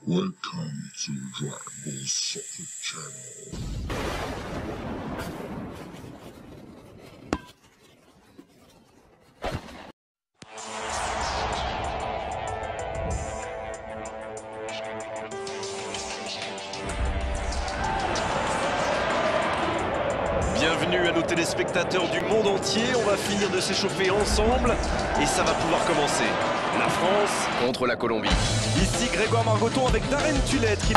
Welcome to Dragon Ball Soccer Channel. Bienvenue à nos téléspectateurs du monde entier, on va finir de s'échauffer ensemble et ça va pouvoir commencer. La France contre la Colombie. Ici Grégoire Margoton avec Darren Tulette qui...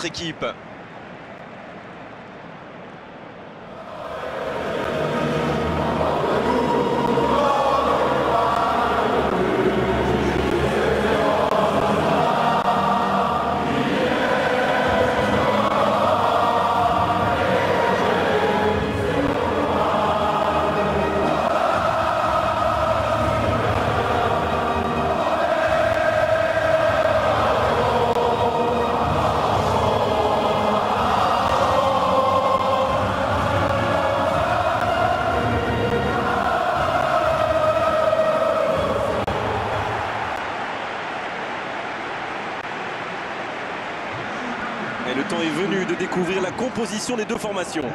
équipe. Et le temps est venu de découvrir la composition des deux formations.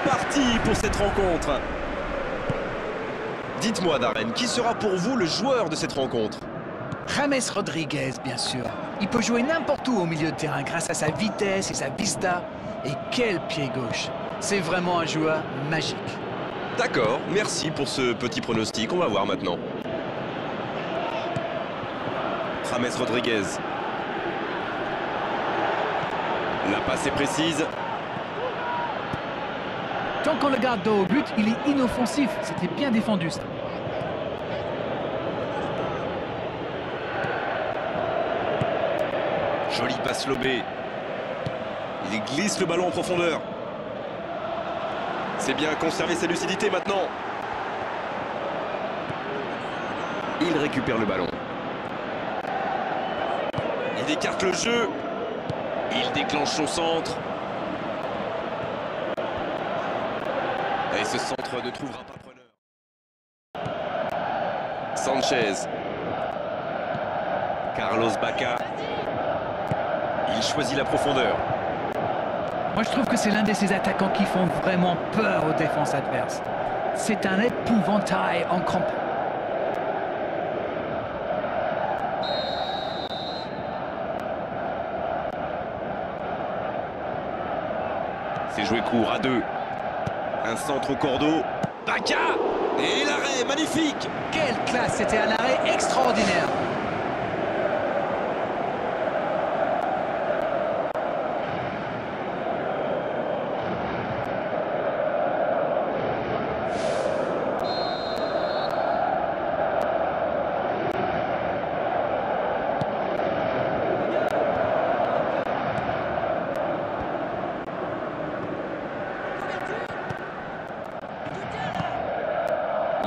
Parti pour cette rencontre. Dites-moi Darren, qui sera pour vous le joueur de cette rencontre? James Rodriguez, bien sûr. Il peut jouer n'importe où au milieu de terrain grâce à sa vitesse et sa vista. Et quel pied gauche! C'est vraiment un joueur magique. D'accord, merci pour ce petit pronostic. On va voir maintenant. James Rodriguez. La passe est précise. Tant qu'on le garde dos au but, il est inoffensif. C'était bien défendu, ça. Jolie passe lobée. Il glisse le ballon en profondeur. C'est bien conserver sa lucidité maintenant. Il récupère le ballon. Il écarte le jeu. Il déclenche son centre. Et ce centre ne trouvera pas preneur. Sanchez. Carlos Bacca. Il choisit la profondeur. Moi, je trouve que c'est l'un de ces attaquants qui font vraiment peur aux défenses adverses. C'est un épouvantail en crampes. C'est joué court à deux. Un centre au cordeau. Bacca. Et l'arrêt, magnifique. Quelle classe, c'était un arrêt extraordinaire.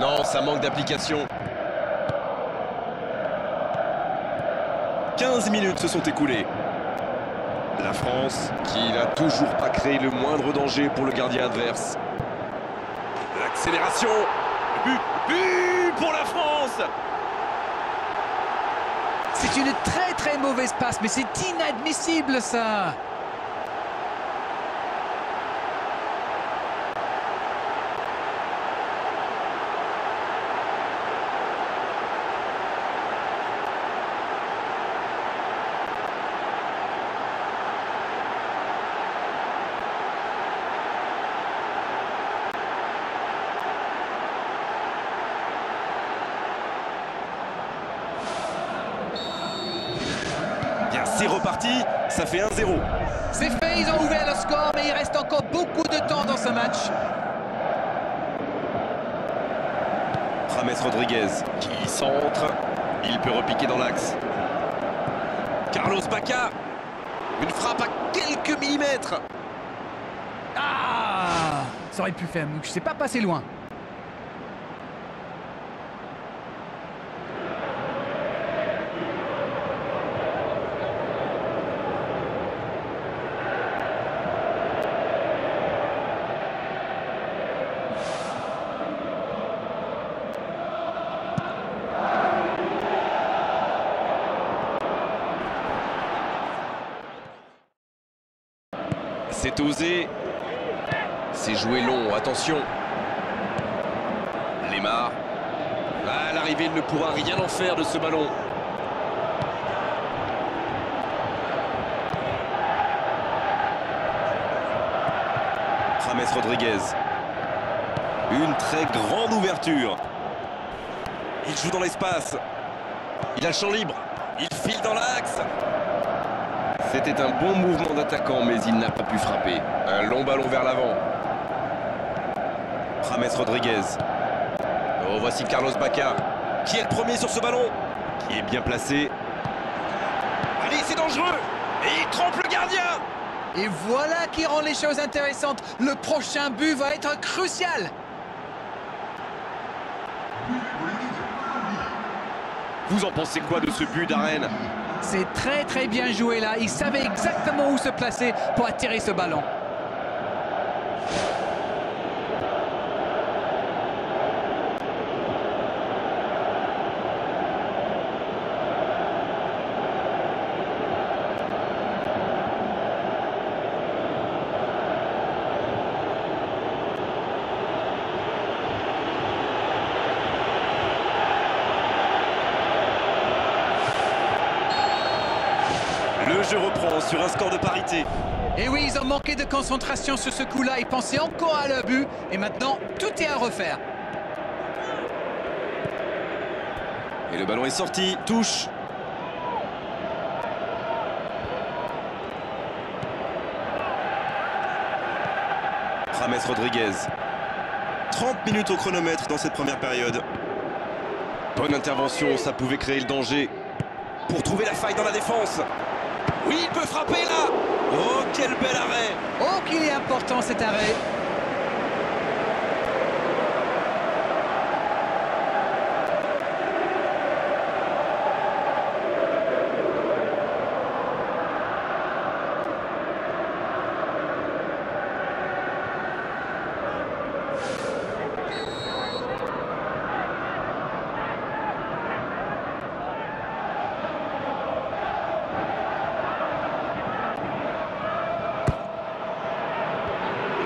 Non, ça manque d'application. 15 minutes se sont écoulées. La France qui n'a toujours pas créé le moindre danger pour le gardien adverse. L'accélération. But pour la France. C'est une très mauvaise passe, mais c'est inadmissible ça. C'est reparti, ça fait 1-0. C'est fait, ils ont ouvert le score, mais il reste encore beaucoup de temps dans ce match. James Rodriguez qui centre, il peut repiquer dans l'axe. Carlos Bacca, une frappe à quelques millimètres. Ah, ça aurait pu faire mouche, c'est pas passé loin. C'est osé. C'est joué long, attention. Lemar. À l'arrivée, il ne pourra rien en faire de ce ballon. James Rodriguez. Une très grande ouverture. Il joue dans l'espace. Il a le champ libre. Il file dans l'axe. C'était un bon mouvement d'attaquant, mais il n'a pas pu frapper. Un long ballon vers l'avant. James Rodriguez. Oh, voici Carlos Bacca. Qui est le premier sur ce ballon? Qui est bien placé. Allez, c'est dangereux. Et il trompe le gardien. Et voilà qui rend les choses intéressantes. Le prochain but va être crucial. Vous en pensez quoi de ce but d'Arène? C'est très bien joué là. Il savait exactement où se placer pour attirer ce ballon. Le jeu reprend sur un score de parité. Et oui, ils ont manqué de concentration sur ce coup-là. Ils pensaient encore à leur but. Et maintenant, tout est à refaire. Et le ballon est sorti. Touche. James Rodriguez. 30 minutes au chronomètre dans cette première période. Bonne intervention, ça pouvait créer le danger. Pour trouver la faille dans la défense. Oui, il peut frapper là. Oh, quel bel arrêt. Oh, qu'il est important cet arrêt.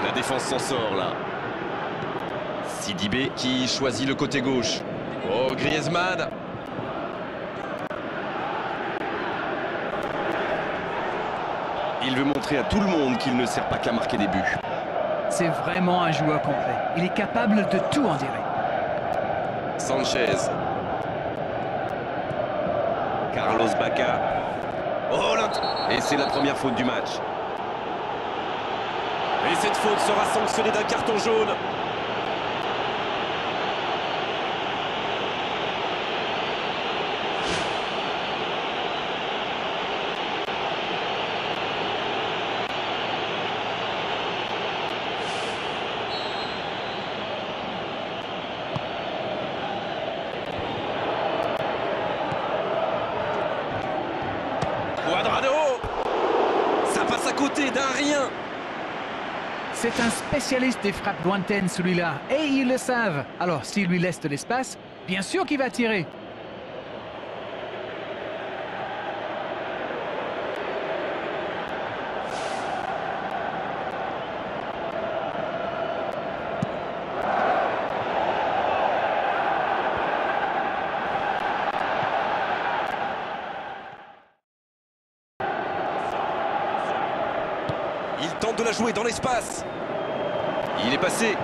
La défense s'en sort là. Sidibé qui choisit le côté gauche. Oh, Griezmann. Il veut montrer à tout le monde qu'il ne sert pas qu'à marquer des buts. C'est vraiment un joueur complet. Il est capable de tout, on dirait. Sanchez. Carlos Bacca. Oh, et c'est la première faute du match. Et cette faute sera sanctionnée d'un carton jaune. Cuadrado. Ça passe rien. C'est un spécialiste des frappes lointaines, celui-là, et ils le savent. Alors, s'il lui laisse de l'espace, bien sûr qu'il va tirer. Il tente de la jouer dans l'espace. Il est passé.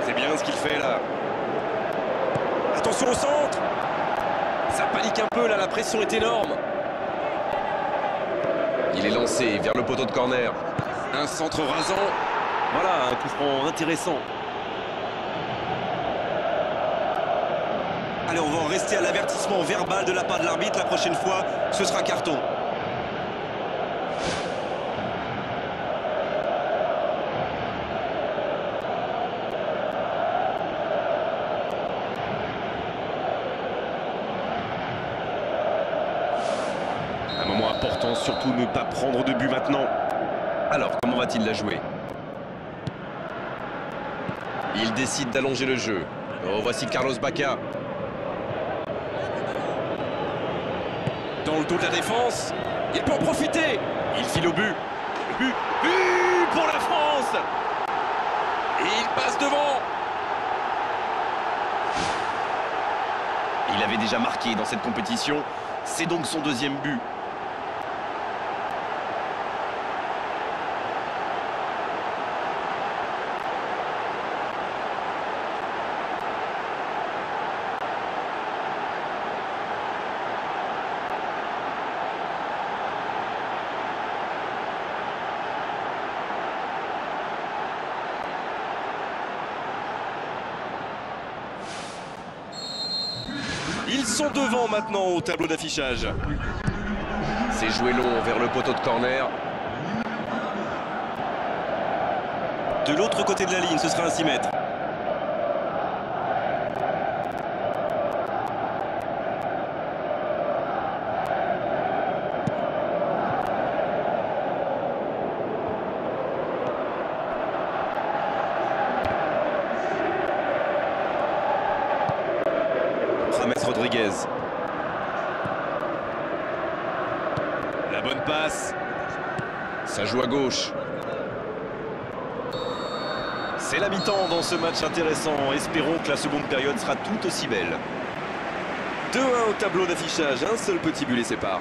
C'est bien ce qu'il fait là. Attention au centre. Ça panique un peu là, la pression est énorme. Il est lancé vers le poteau de corner. Un centre rasant. Voilà, un coup franc intéressant. Allez, on va en rester à l'avertissement verbal de la part de l'arbitre. La prochaine fois, ce sera carton. Un moment important, surtout ne pas prendre de but maintenant. Alors, comment va-t-il la jouer? Il décide d'allonger le jeu. Oh, voici Carlos Bacca. Dans le dos de la défense, il peut en profiter. Il file au but. But pour la France. Et il passe devant. Il avait déjà marqué dans cette compétition. C'est donc son deuxième but. Ils sont devant maintenant au tableau d'affichage. C'est joué long vers le poteau de corner. De l'autre côté de la ligne, ce sera un 6 mètres. James Rodriguez. La bonne passe. Ça joue à gauche. C'est la mi-temps dans ce match intéressant. Espérons que la seconde période sera tout aussi belle. 2-1 au tableau d'affichage. Un seul petit but les sépare.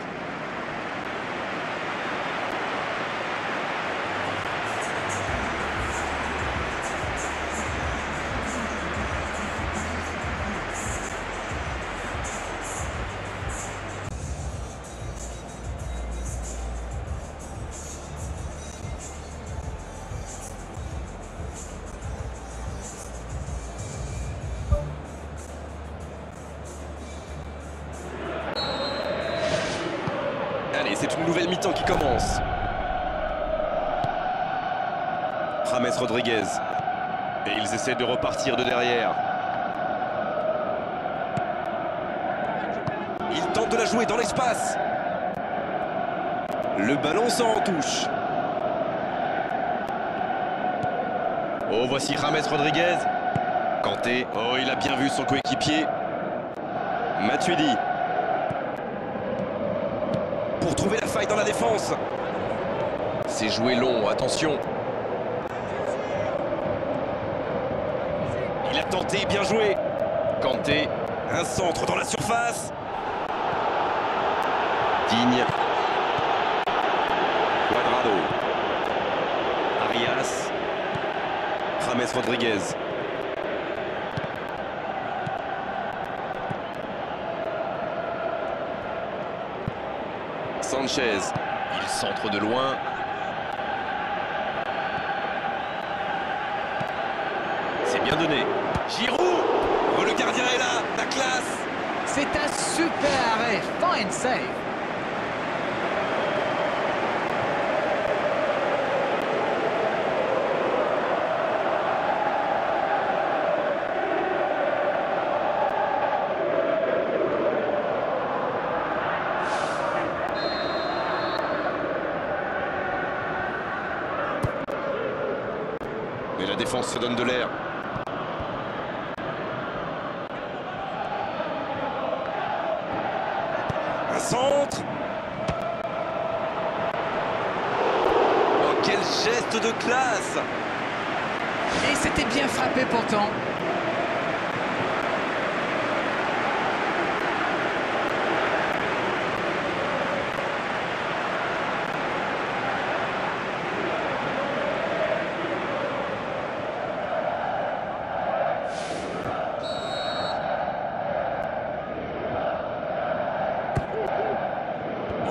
Allez, c'est une nouvelle mi-temps qui commence. James Rodriguez. Et ils essaient de repartir de derrière. Ils tentent de la jouer dans l'espace. Le ballon sort en touche. Oh, voici James Rodriguez. Kanté. Oh, il a bien vu son coéquipier. Matuidi. Pour trouver la faille dans la défense. C'est joué long, attention. Il a tenté, bien joué. Kanté, un centre dans la surface. Digne. Cuadrado. Arias. James Rodriguez. Sanchez. Il centre de loin. C'est bien donné. Giroud. Oh, le gardien est là. La classe. C'est un super arrêt. Fine save. Mais la défense se donne de l'air. Un centre. Oh, quel geste de classe! Et c'était bien frappé pourtant.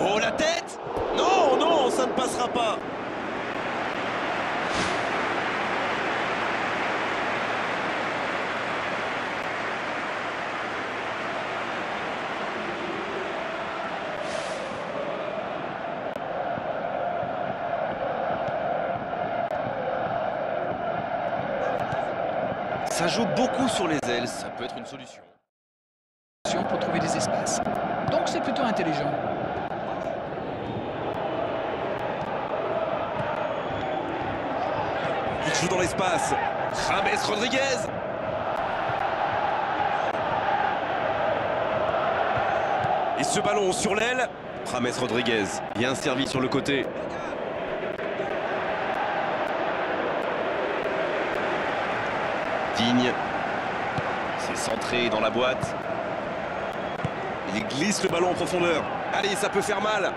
Oh, la tête! Non, non, ça ne passera pas. Ça joue beaucoup sur les ailes, ça peut être une solution. Pour trouver des espaces. Donc c'est plutôt intelligent. Il joue dans l'espace. James Rodriguez. Et ce ballon sur l'aile. James Rodriguez. Bien servi sur le côté. Digne. C'est centré dans la boîte. Il glisse le ballon en profondeur. Allez, ça peut faire mal.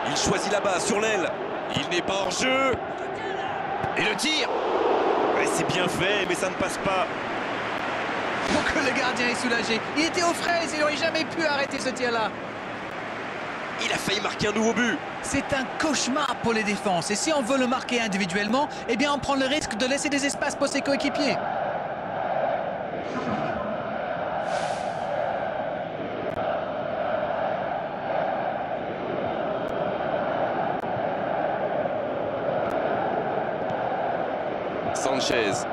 Il choisit là-bas, sur l'aile. Il n'est pas hors jeu. Et le tir. Ouais, c'est bien fait, mais ça ne passe pas. Donc le gardien est soulagé. Il était aux fraises, il n'aurait jamais pu arrêter ce tir-là. Il a failli marquer un nouveau but. C'est un cauchemar pour les défenses. Et si on veut le marquer individuellement, eh bien on prend le risque de laisser des espaces pour ses coéquipiers. Sanchez.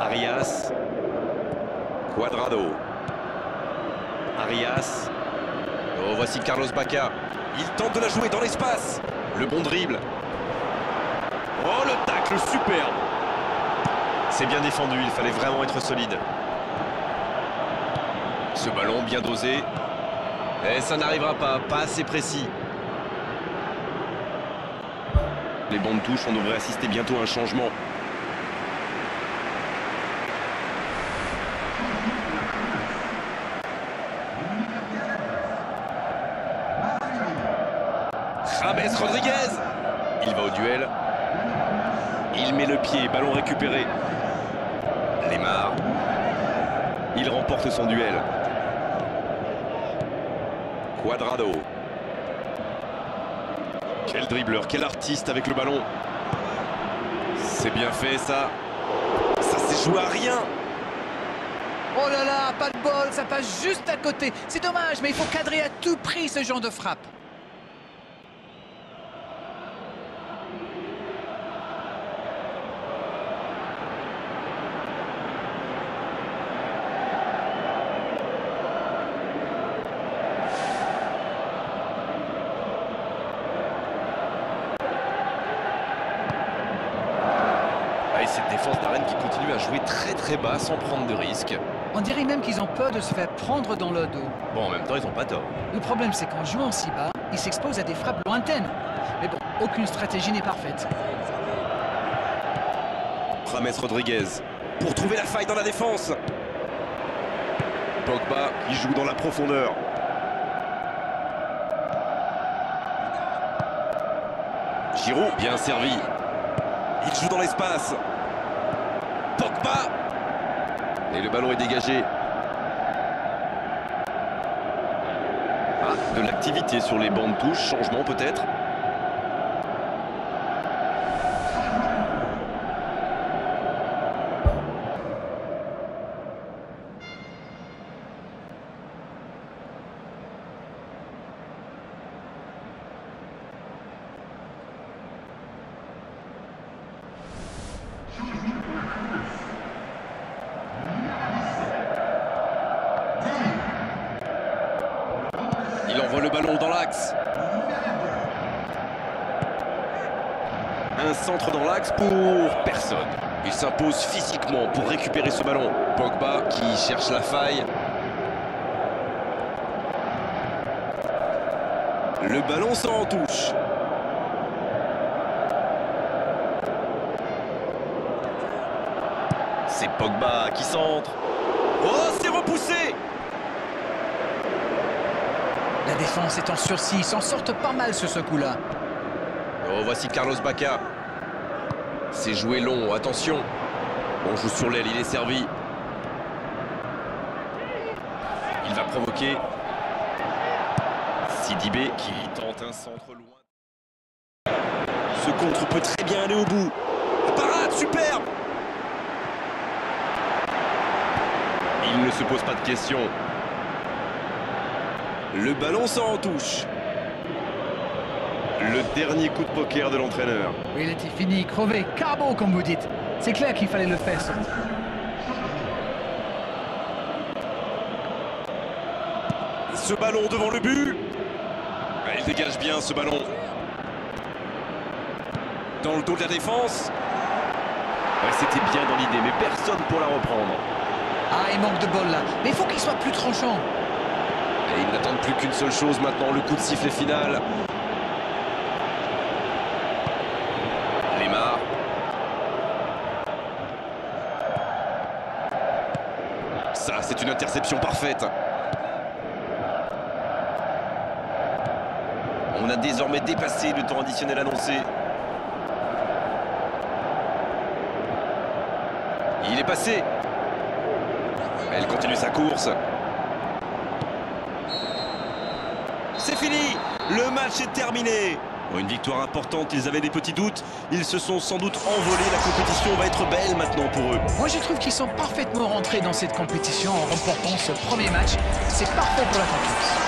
Arias. Cuadrado. Arias. Oh, voici Carlos Bacca. Il tente de la jouer dans l'espace. Le bon dribble. Oh, le tacle superbe. C'est bien défendu, il fallait vraiment être solide. Ce ballon bien dosé. Et ça n'arrivera pas, pas assez précis. Les bandes touches, on devrait assister bientôt à un changement. James Rodriguez. Il va au duel. Il met le pied, ballon récupéré. Lemar. Il remporte son duel. Cuadrado. Quel dribbleur, quel artiste avec le ballon. C'est bien fait ça. Ça s'est joué à rien. Oh là là, pas de bol, ça passe juste à côté. C'est dommage, mais il faut cadrer à tout prix ce genre de frappe. Et cette défense d'Arène qui continue à jouer très bas sans prendre de risques. On dirait même qu'ils ont peur de se faire prendre dans le dos. Bon, en même temps, ils n'ont pas tort. Le problème, c'est qu'en jouant si bas, ils s'exposent à des frappes lointaines. Mais bon, aucune stratégie n'est parfaite. James Rodriguez pour trouver la faille dans la défense. Pogba qui joue dans la profondeur. Giroud bien servi. Il joue dans l'espace. Pogba. Et le ballon est dégagé. Ah, de l'activité sur les bandes touches, changement peut-être. Il envoie le ballon dans l'axe. Un centre dans l'axe pour personne. Il s'impose physiquement pour récupérer ce ballon. Pogba qui cherche la faille. Le ballon sort en touche. C'est Pogba qui centre. Oh, c'est repoussé! La défense est en sursis, ils s'en sortent pas mal sur ce coup-là. Oh, voici Carlos Bacca. C'est joué long, attention. On joue sur l'aile, il est servi. Il va provoquer. Sidibé qui tente un centre loin. Ce contre peut très bien aller au bout. Parade, superbe! Il ne se pose pas de questions. Le ballon sort en touche. Le dernier coup de poker de l'entraîneur. Oui, il était fini, crevé, carbo comme vous dites. C'est clair qu'il fallait le faire, ça. Ce ballon devant le but. Il dégage bien ce ballon. Dans le dos de la défense. Ouais, c'était bien dans l'idée, mais personne pour la reprendre. Ah, il manque de bol là. Mais il faut qu'il soit plus tranchant. Et ils n'attendent plus qu'une seule chose maintenant, le coup de sifflet final. Lemar. Ça, c'est une interception parfaite. On a désormais dépassé le temps additionnel annoncé. Il est passé. Elle continue sa course. C'est fini. Le match est terminé. Une victoire importante, ils avaient des petits doutes. Ils se sont sans doute envolés. La compétition va être belle maintenant pour eux. Moi, je trouve qu'ils sont parfaitement rentrés dans cette compétition en remportant ce premier match. C'est parfait pour la confiance.